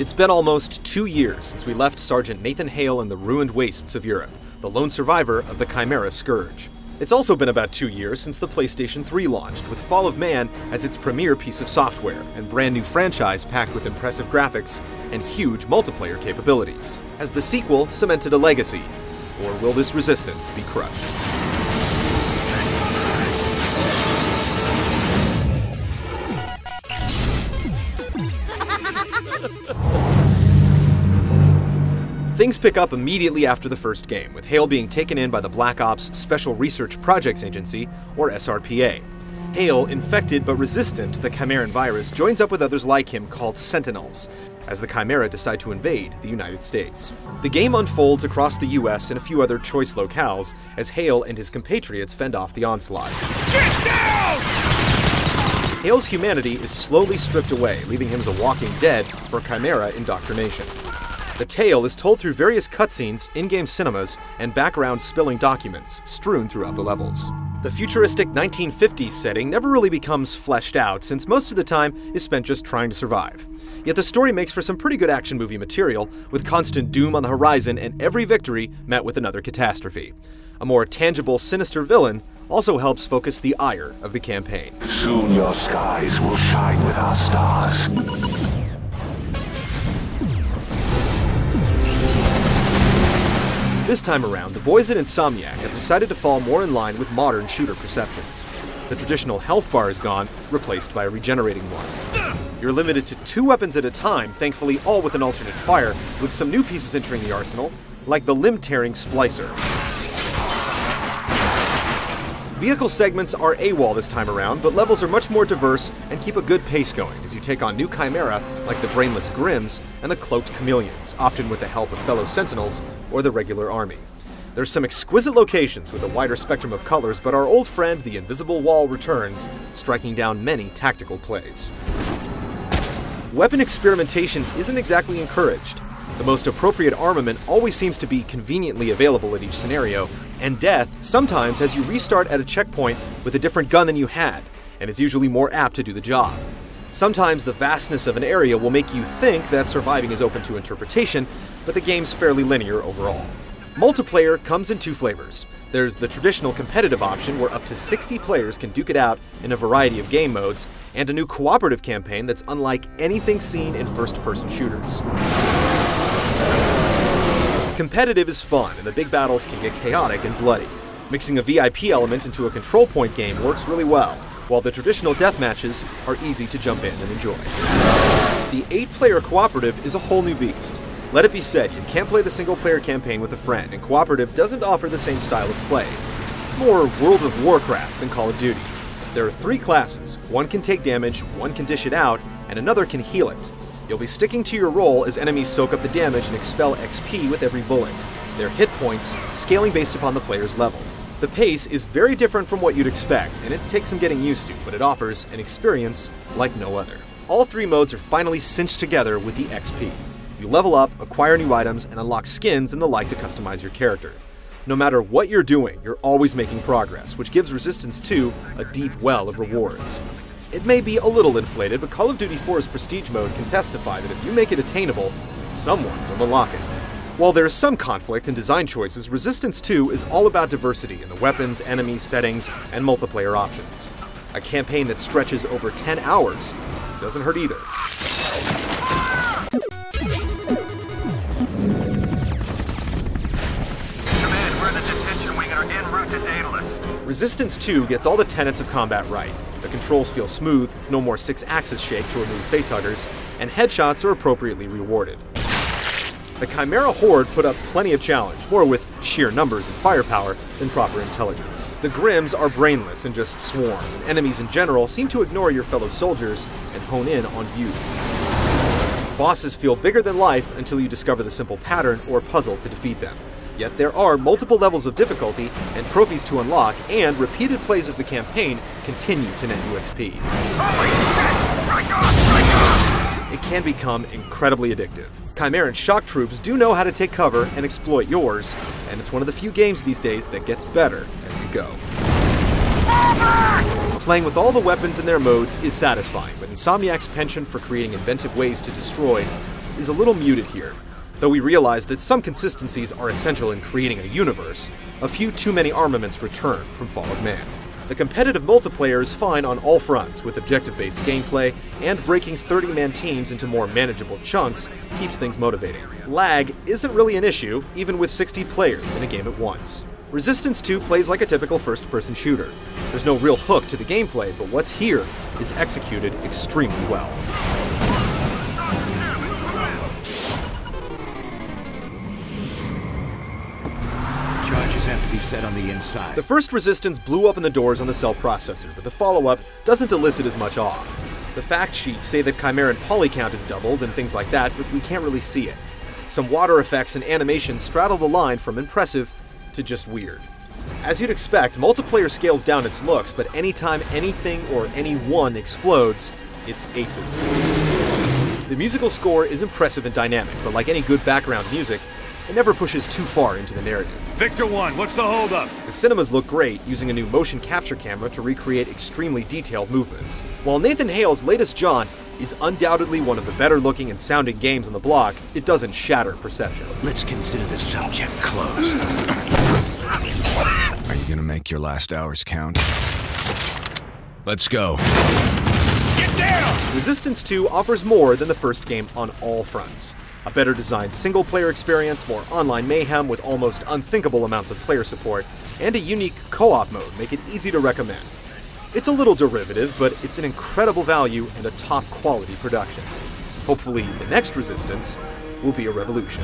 It's been almost 2 years since we left Sergeant Nathan Hale in the ruined wastes of Europe, the lone survivor of the Chimera Scourge. It's also been about 2 years since the PlayStation 3 launched, with Fall of Man as its premier piece of software and brand new franchise packed with impressive graphics and huge multiplayer capabilities. Has the sequel cemented a legacy, or will this resistance be crushed? Things pick up immediately after the first game, with Hale being taken in by the Black Ops Special Research Projects Agency, or SRPA. Hale, infected but resistant to the Chimeran virus, joins up with others like him called Sentinels, as the Chimera decide to invade the United States. The game unfolds across the US and a few other choice locales, as Hale and his compatriots fend off the onslaught. Get down! Hale's humanity is slowly stripped away, leaving him as a walking dead for Chimera indoctrination. The tale is told through various cutscenes, in-game cinemas, and background spilling documents strewn throughout the levels. The futuristic 1950s setting never really becomes fleshed out, since most of the time is spent just trying to survive. Yet the story makes for some pretty good action movie material, with constant doom on the horizon and every victory met with another catastrophe. A more tangible, sinister villain also helps focus the ire of the campaign. Soon your skies will shine with our stars. This time around, the boys at Insomniac have decided to fall more in line with modern shooter perceptions. The traditional health bar is gone, replaced by a regenerating one. You're limited to 2 weapons at a time, thankfully all with an alternate fire, with some new pieces entering the arsenal, like the limb-tearing Splicer. Vehicle segments are AWOL this time around, but levels are much more diverse and keep a good pace going as you take on new Chimera like the brainless Grims and the cloaked Chameleons, often with the help of fellow Sentinels or the regular army. There's some exquisite locations with a wider spectrum of colors, but our old friend the Invisible Wall returns, striking down many tactical plays. Weapon experimentation isn't exactly encouraged. The most appropriate armament always seems to be conveniently available at each scenario, and death sometimes has you restart at a checkpoint with a different gun than you had, and it's usually more apt to do the job. Sometimes the vastness of an area will make you think that surviving is open to interpretation, but the game's fairly linear overall. Multiplayer comes in 2 flavors. There's the traditional competitive option where up to 60 players can duke it out in a variety of game modes, and a new cooperative campaign that's unlike anything seen in first-person shooters. Competitive is fun, and the big battles can get chaotic and bloody. Mixing a VIP element into a control point game works really well, while the traditional death matches are easy to jump in and enjoy. The 8-player cooperative is a whole new beast. Let it be said, you can't play the single-player campaign with a friend, and cooperative doesn't offer the same style of play. It's more World of Warcraft than Call of Duty. There are 3 classes. One can take damage, one can dish it out, and another can heal it. You'll be sticking to your role as enemies soak up the damage and expel XP with every bullet, their hit points scaling based upon the player's level. The pace is very different from what you'd expect, and it takes some getting used to, but it offers an experience like no other. All 3 modes are finally cinched together with the XP. You level up, acquire new items, and unlock skins and the like to customize your character. No matter what you're doing, you're always making progress, which gives Resistance 2 a deep well of rewards. It may be a little inflated, but Call of Duty 4's Prestige mode can testify that if you make it attainable, someone will unlock it. While there is some conflict in design choices, Resistance 2 is all about diversity in the weapons, enemies, settings, and multiplayer options. A campaign that stretches over 10 hours doesn't hurt either. Command, we're in the detention wing and are en route to Daedalus. Resistance 2 gets all the tenets of combat right. The controls feel smooth, with no more 6-axis shake to remove facehuggers, and headshots are appropriately rewarded. The Chimera Horde put up plenty of challenge, more with sheer numbers and firepower than proper intelligence. The Grims are brainless and just swarm, and enemies in general seem to ignore your fellow soldiers and hone in on you. Bosses feel bigger than life until you discover the simple pattern or puzzle to defeat them. Yet there are multiple levels of difficulty and trophies to unlock, and repeated plays of the campaign continue to net you XP. Holy shit! Strike on! Strike on! It can become incredibly addictive. Chimeran shock troops do know how to take cover and exploit yours, and it's one of the few games these days that gets better as you go. Playing with all the weapons in their modes is satisfying, but Insomniac's penchant for creating inventive ways to destroy is a little muted here. Though we realize that some consistencies are essential in creating a universe, a few too many armaments return from Fall of Man. The competitive multiplayer is fine on all fronts, with objective-based gameplay, and breaking 30-man teams into more manageable chunks keeps things motivating. Lag isn't really an issue, even with 60 players in a game at once. Resistance 2 plays like a typical first-person shooter. There's no real hook to the gameplay, but what's here is executed extremely well. Charges have to be set on the inside. The first Resistance blew open the doors on the cell processor, but the follow-up doesn't elicit as much awe. The fact sheets say that Chimeran polycount is doubled and things like that, but we can't really see it. Some water effects and animations straddle the line from impressive to just weird. As you'd expect, multiplayer scales down its looks, but anytime anything or anyone explodes, it's aces. The musical score is impressive and dynamic, but like any good background music, it never pushes too far into the narrative. Victor 1, what's the holdup? The cinemas look great, using a new motion capture camera to recreate extremely detailed movements. While Nathan Hale's latest Jaunt is undoubtedly one of the better looking and sounding games on the block, it doesn't shatter perception. Let's consider the subject closed. Are you gonna make your last hours count? Let's go. Get down! Resistance 2 offers more than the first game on all fronts. A better designed single-player experience, more online mayhem with almost unthinkable amounts of player support, and a unique co-op mode make it easy to recommend. It's a little derivative, but it's an incredible value and a top-quality production. Hopefully, the next Resistance will be a revolution.